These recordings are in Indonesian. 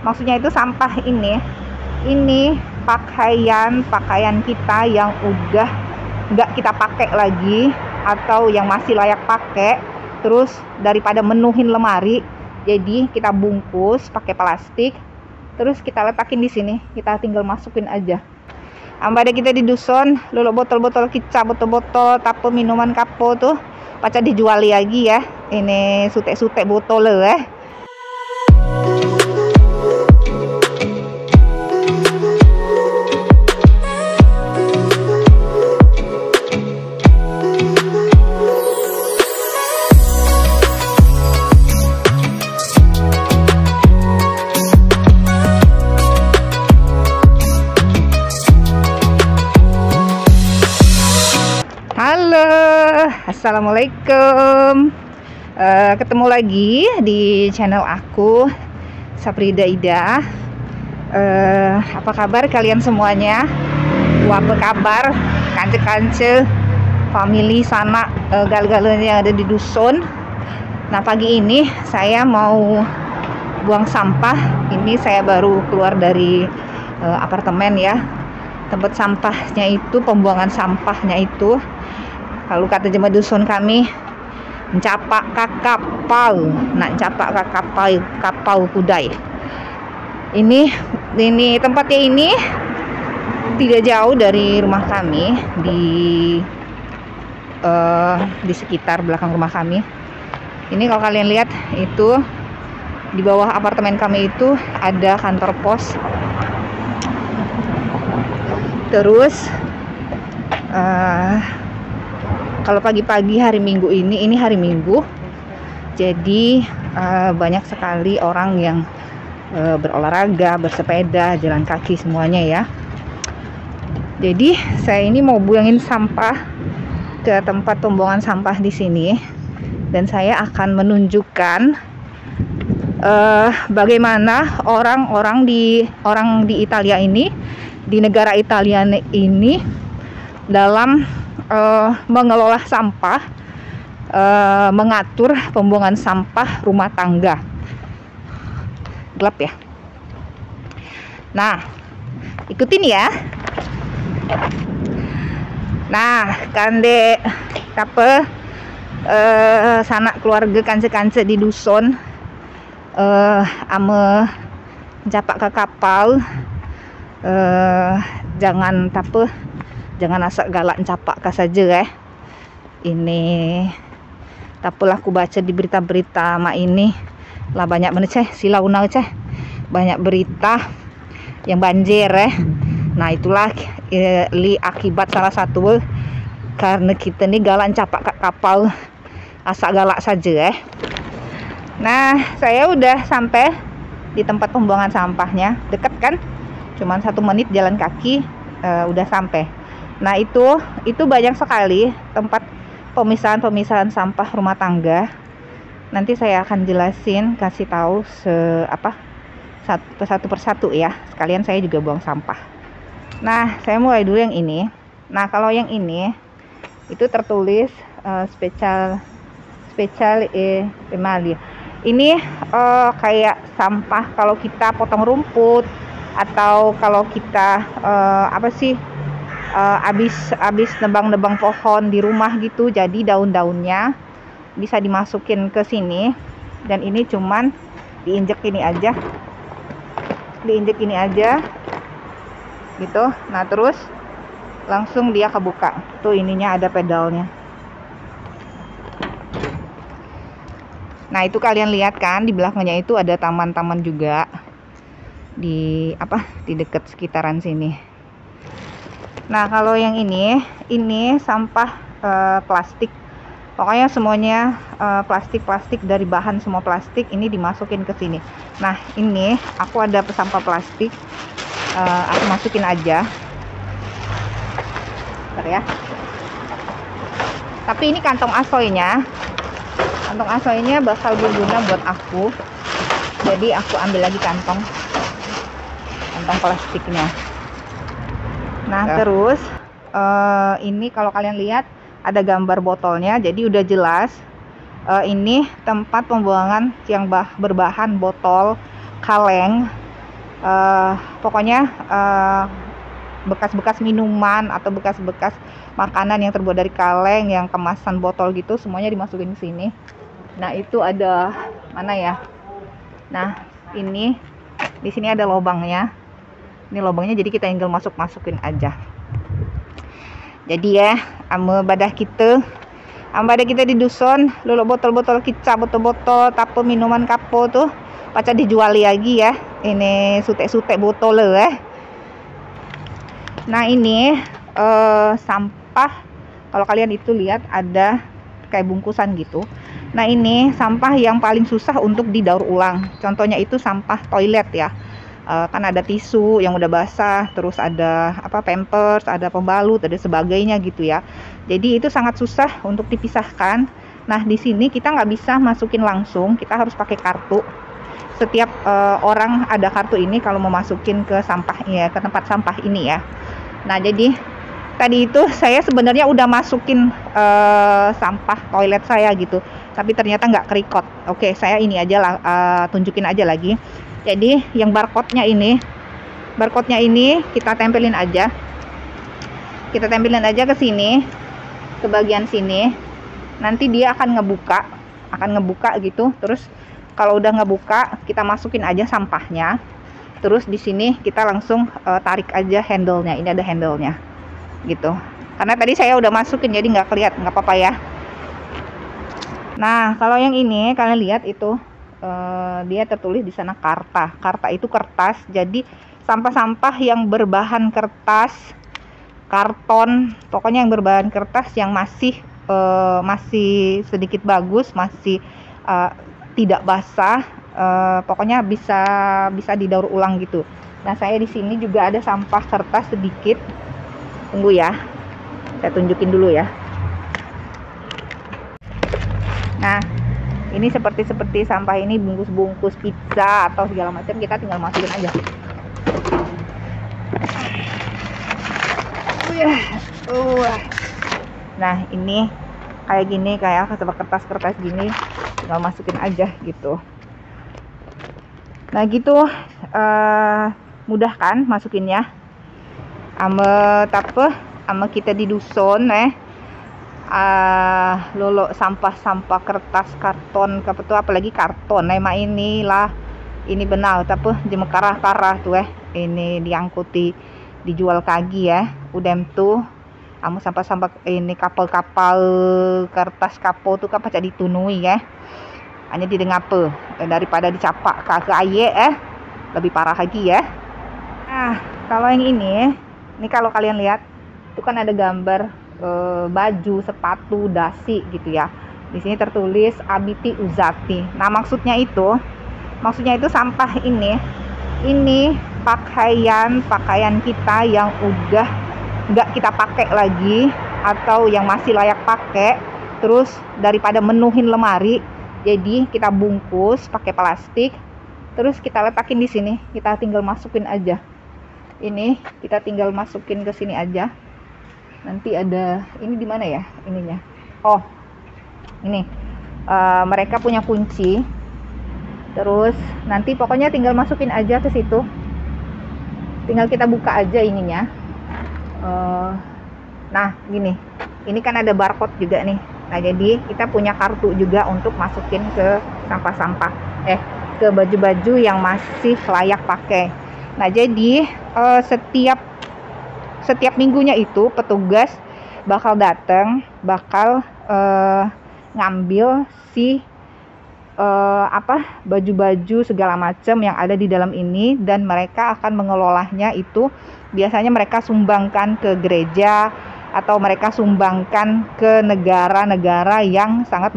Maksudnya itu sampah ini pakaian kita yang udah nggak kita pakai lagi atau yang masih layak pakai. Terus daripada menuhin lemari, jadi kita bungkus pakai plastik, terus kita letakin di sini, kita tinggal masukin aja. Ambada kita di dusun, lulu botol-botol kicap, botol-botol tape minuman kapo tuh, paca dijual lagi ya. Ini sute-sute botol Halo, assalamualaikum. Ketemu lagi di channel aku, Saprida Ida. Apa kabar kalian semuanya? Apa kabar kance-kance family sana gal-galnya yang ada di dusun? Nah, pagi ini saya mau buang sampah. Ini saya baru keluar dari apartemen ya. Tempat sampahnya itu, pembuangan sampahnya itu, kalau kata jemaah dusun kami, mencapak kakapau, nak capak kapau kudai. Ini tempatnya ini tidak jauh dari rumah kami, di sekitar belakang rumah kami. Ini kalau kalian lihat itu di bawah apartemen kami itu ada kantor pos. Terus kalau pagi-pagi hari Minggu ini hari Minggu, jadi banyak sekali orang yang berolahraga, bersepeda, jalan kaki semuanya ya. Jadi saya ini mau buangin sampah ke tempat pembuangan sampah di sini, dan saya akan menunjukkan bagaimana orang di Italia ini, di negara Italia ini, dalam mengelola sampah, mengatur pembuangan sampah rumah tangga. Gelap ya. Nah, ikutin ya. Nah, kande apa sanak keluarga kance-kance di dusun ame mencapak ke kapal. Jangan asal galak capak saja Ini tapelah aku baca di berita-berita ini lah, banyak bener silau banyak berita yang banjir Nah, itulah akibat salah satu karena kita nih galak capak ke kapal, asal galak saja Nah, saya udah sampai di tempat pembuangan sampahnya, dekat kan, cuman 1 menit jalan kaki udah sampai. Nah, itu banyak sekali tempat pemisahan sampah rumah tangga. Nanti saya akan jelasin, kasih tahu satu persatu ya. Sekalian saya juga buang sampah. Nah, saya mulai dulu yang ini. Nah, kalau yang ini itu tertulis spesial Emalia. Ini kayak sampah kalau kita potong rumput, atau kalau kita habis nebang-nebang pohon di rumah gitu, jadi daun-daunnya bisa dimasukin ke sini, dan ini cuman diinjek ini aja gitu. Nah, terus langsung dia kebuka tuh, ininya ada pedalnya. Nah, itu kalian lihat kan, di belakangnya itu ada taman-taman juga di dekat sekitaran sini. Nah, kalau yang ini sampah plastik. Pokoknya semuanya plastik dari bahan semua plastik ini dimasukin ke sini. Nah, ini aku ada sampah plastik, aku masukin aja. Bentar ya. Tapi ini kantong asoynya bakal berguna buat aku. Jadi aku ambil lagi kantong plastiknya. Nah, terus ini kalau kalian lihat ada gambar botolnya, jadi udah jelas ini tempat pembuangan yang berbahan botol kaleng Pokoknya bekas-bekas minuman atau bekas-bekas makanan yang terbuat dari kaleng, yang kemasan botol gitu, semuanya dimasukin ke sini. Nah, itu ada mana ya? Nah, ini di sini ada lubangnya. Ini lubangnya, jadi kita tinggal masukin aja. Jadi ya, badah kita di dusun, lulu botol-botol kicap, botol-botol tapo minuman kapo tuh paca dijual lagi ya. Ini sutek-sutek botol Nah, ini sampah. Kalau kalian itu lihat ada kayak bungkusan gitu. Nah, ini sampah yang paling susah untuk didaur ulang. Contohnya itu sampah toilet ya. Kan ada tisu yang udah basah, terus ada pampers, ada pembalut, ada sebagainya gitu ya. Jadi itu sangat susah untuk dipisahkan. Nah, di sini kita nggak bisa masukin langsung, kita harus pakai kartu. Setiap orang ada kartu ini kalau mau masukin ke sampah ya, ke tempat sampah ini ya. Nah, jadi tadi itu saya sebenarnya udah masukin sampah toilet saya gitu, tapi ternyata nggak kerekod. Oke, saya ini aja lah, tunjukin aja lagi. Jadi yang barcode-nya ini kita tempelin aja ke sini, ke bagian sini. Nanti dia akan ngebuka gitu. Terus kalau udah ngebuka, kita masukin aja sampahnya. Terus di sini kita langsung tarik aja handle-nya. Ini ada handle-nya gitu. Karena tadi saya udah masukin, jadi nggak kelihatan, nggak apa-apa ya. Nah, kalau yang ini kalian lihat itu dia tertulis di sana karta. Karta itu kertas. Jadi sampah-sampah yang berbahan kertas, karton, pokoknya yang berbahan kertas yang masih sedikit bagus, masih tidak basah. Pokoknya bisa didaur ulang gitu. Nah, saya di sini juga ada sampah kertas sedikit. Tunggu ya, saya tunjukin dulu ya. Nah, ini seperti sampah ini, bungkus-bungkus pizza atau segala macam, kita tinggal masukin aja. Nah, ini kayak gini, kayak kertas-kertas gini, tinggal masukin aja gitu. Nah, gitu mudah kan masukinnya. Ama kita di dusun lolo sampah kertas, karton, apalagi karton ma inilah ini benar tapi jemekarah-karah tuh ini diangkuti dijual kagi ya. Udem tuh amu sampah-sampah ini kapal-kapal kertas kapo tuh kan paca ditunui ya. Hanya didengape daripada dicapak ke air lebih parah lagi ya. Nah, kalau yang ini kalau kalian lihat itu kan ada gambar baju, sepatu, dasi gitu ya. Di sini tertulis Abiti Uzati. Nah, maksudnya itu sampah ini pakaian kita yang udah nggak kita pakai lagi atau yang masih layak pakai, terus daripada menuhin lemari, jadi kita bungkus pakai plastik, terus kita letakin di sini, kita tinggal masukin aja. Ini kita tinggal masukin ke sini aja. Nanti ada ini di mana ya ininya? Oh, ini mereka punya kunci. Terus nanti pokoknya tinggal masukin aja ke situ. Tinggal kita buka aja ininya. Nah, gini. Ini kan ada barcode juga nih. Nah, jadi kita punya kartu juga untuk masukin ke sampah-sampah. Ke baju-baju yang masih layak pakai. Nah, jadi setiap minggunya itu petugas bakal datang, ngambil baju-baju segala macam yang ada di dalam ini, dan mereka akan mengelolanya. Itu biasanya mereka sumbangkan ke gereja atau mereka sumbangkan ke negara-negara yang sangat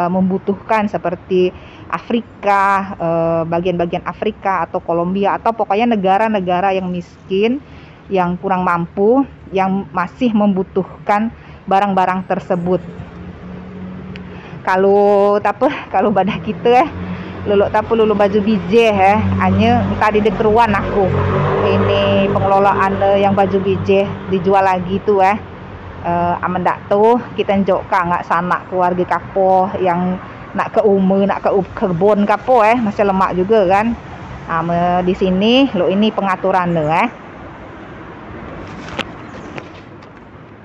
membutuhkan, seperti Afrika, bagian-bagian Afrika atau Kolombia, atau pokoknya negara-negara yang miskin, yang kurang mampu, yang masih membutuhkan barang-barang tersebut. Kalau badah kita lulu baju bije hanya tadi dikeruan aku ini pengelolaan yang baju bije dijual lagi tuh amendak tuh kita njok nggak sana keluarga kapo yang nak ke kebun kapo masih lemak juga kan. Nah, di sini lo ini pengaturan deh.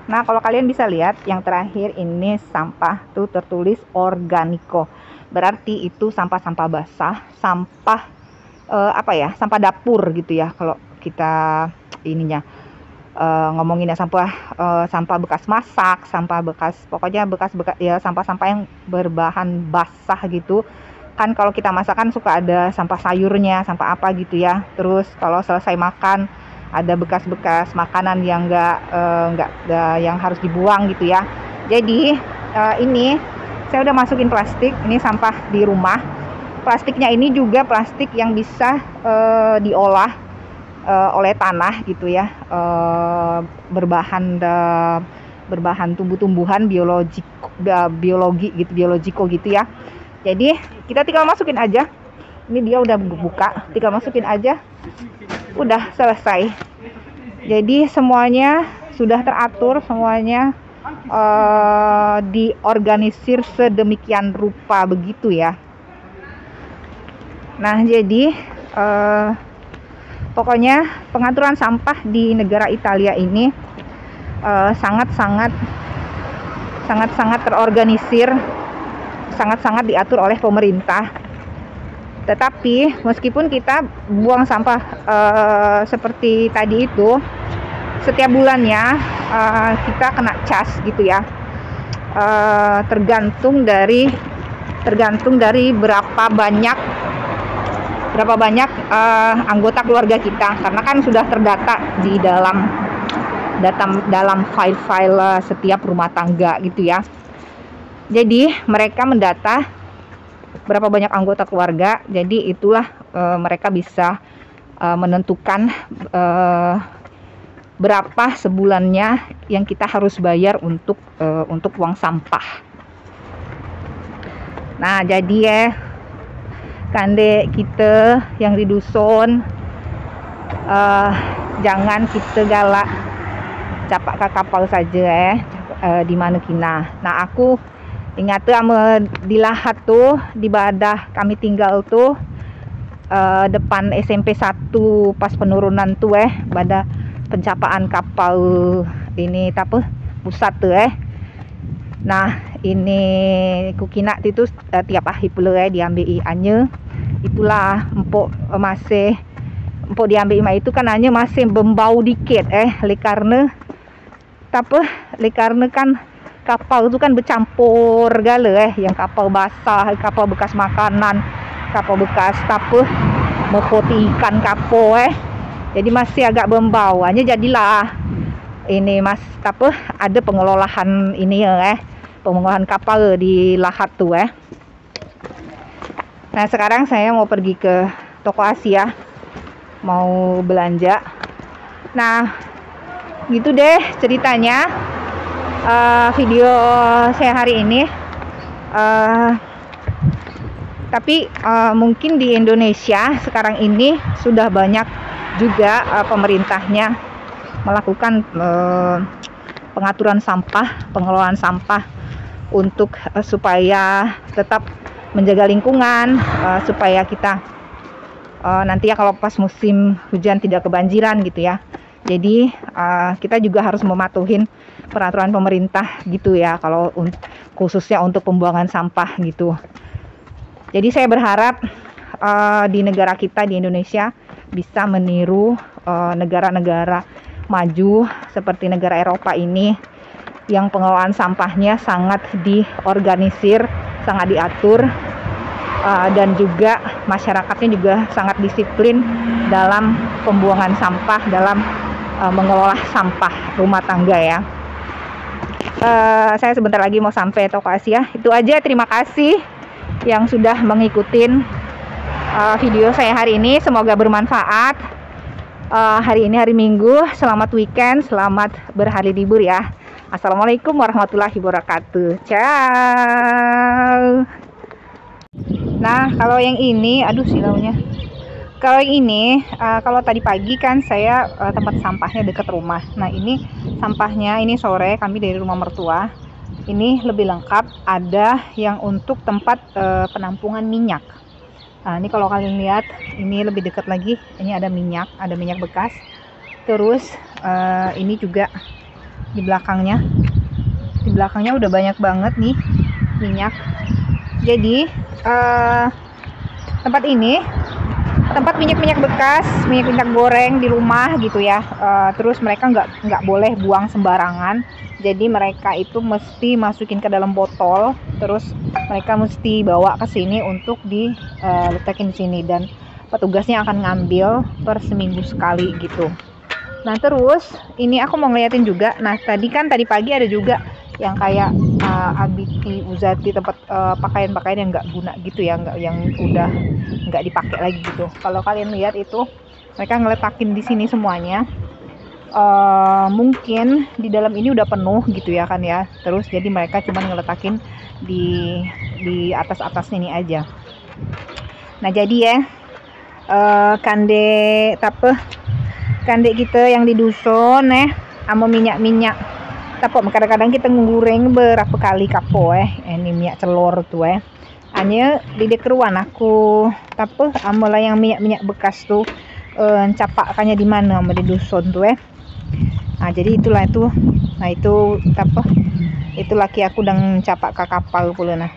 Nah, kalau kalian bisa lihat yang terakhir ini sampah tuh tertulis organiko. Berarti itu sampah-sampah basah, sampah apa ya? Sampah dapur gitu ya kalau kita ininya ngomonginnya sampah bekas masak, sampah bekas pokoknya bekas-bekas ya sampah-sampah yang berbahan basah gitu. Kan kalau kita masak kan suka ada sampah sayurnya, sampah apa gitu ya. Terus kalau selesai makan ada bekas-bekas makanan yang nggak yang harus dibuang gitu ya. Jadi ini saya udah masukin plastik, ini sampah di rumah. Plastiknya ini juga plastik yang bisa diolah oleh tanah gitu ya, berbahan tumbuh-tumbuhan biologiko gitu ya. Jadi kita tinggal masukin aja, ini dia udah buka, tinggal masukin aja, udah selesai. Jadi semuanya sudah teratur, semuanya diorganisir sedemikian rupa begitu ya. Nah, jadi pokoknya pengaturan sampah di negara Italia ini sangat-sangat terorganisir, sangat-sangat diatur oleh pemerintah. Tetapi meskipun kita buang sampah seperti tadi itu, setiap bulannya kita kena cas gitu ya. Tergantung dari berapa banyak anggota keluarga kita, karena kan sudah terdata di dalam file-file setiap rumah tangga gitu ya. Jadi mereka mendata berapa banyak anggota keluarga, jadi itulah mereka bisa menentukan berapa sebulannya yang kita harus bayar untuk uang sampah. Nah, jadi ya kande kita yang di dusun jangan kita galak capak ke kapal saja di mana kina. Nah, aku ingat tuh sama di Lahat tuh, di Badah kami tinggal tuh depan SMP 1 pas penurunan tuh pada pencapaan kapal ini apa pusat tuh Nah, ini kukina itu tiap akhir pula diambil ianya. Itulah empuk diambil itu kan hanya masih bembau dikit karena kan kapal itu kan bercampur gala yang kapal basah, kapal bekas makanan, kapal bekas mepoti ikan kapal jadi masih agak bembau. Hanya jadilah ini ada pengelolaan ini pengelolaan kapal di Lahat tuh Nah, sekarang saya mau pergi ke toko Asia, mau belanja. Nah, gitu deh ceritanya video saya hari ini. Tapi mungkin di Indonesia sekarang ini sudah banyak juga pemerintahnya melakukan pengaturan sampah, pengelolaan sampah untuk supaya tetap menjaga lingkungan, supaya kita nanti ya kalau pas musim hujan tidak kebanjiran gitu ya. Jadi kita juga harus mematuhin peraturan pemerintah gitu ya, kalau khususnya untuk pembuangan sampah gitu. Jadi saya berharap di negara kita di Indonesia bisa meniru negara-negara maju seperti negara Eropa ini yang pengelolaan sampahnya sangat diorganisir, sangat diatur, dan juga masyarakatnya juga sangat disiplin dalam pembuangan sampah, dalam mengelola sampah rumah tangga ya. Saya sebentar lagi mau sampai toko Asia. Itu aja, terima kasih yang sudah mengikutin video saya hari ini. Semoga bermanfaat. Hari ini hari Minggu, selamat weekend, selamat berhari libur ya. Assalamualaikum warahmatullahi wabarakatuh. Ciao. Nah, kalau yang ini, aduh silaunya. Kalau yang ini, kalau tadi pagi kan saya tempat sampahnya dekat rumah. Nah, ini sampahnya, ini sore kami dari rumah mertua. Ini lebih lengkap, ada yang untuk tempat penampungan minyak. Nah, ini kalau kalian lihat, ini lebih dekat lagi, ini ada minyak bekas. Terus ini juga di belakangnya udah banyak banget nih minyak. Jadi tempat ini tempat minyak bekas, minyak goreng di rumah gitu ya. Terus mereka nggak boleh buang sembarangan. Jadi mereka itu mesti masukin ke dalam botol, terus mereka mesti bawa ke sini untuk diletakin di sini, dan petugasnya akan ngambil per seminggu sekali gitu. Nah, terus ini aku mau ngeliatin juga. Nah, tadi pagi ada juga yang kayak Abiti Uzati, tempat pakaian-pakaian yang nggak guna gitu ya, yang udah nggak dipakai lagi gitu. Kalau kalian lihat itu mereka ngeletakin di sini semuanya. Mungkin di dalam ini udah penuh gitu ya kan ya. Terus jadi mereka cuma ngeletakin di atas ini aja. Nah, jadi ya kande kita yang di dusun amo minyak tapi kadang-kadang kita ngureng berapa kali kapo ini minyak telur tuh hanya di dekeruan aku tapi amo lah yang minyak bekas tuh capakannya di mana sama di dusun tuh nah jadi itulah itu. Nah itu apa itu laki aku dan capak ke kapal pula nah.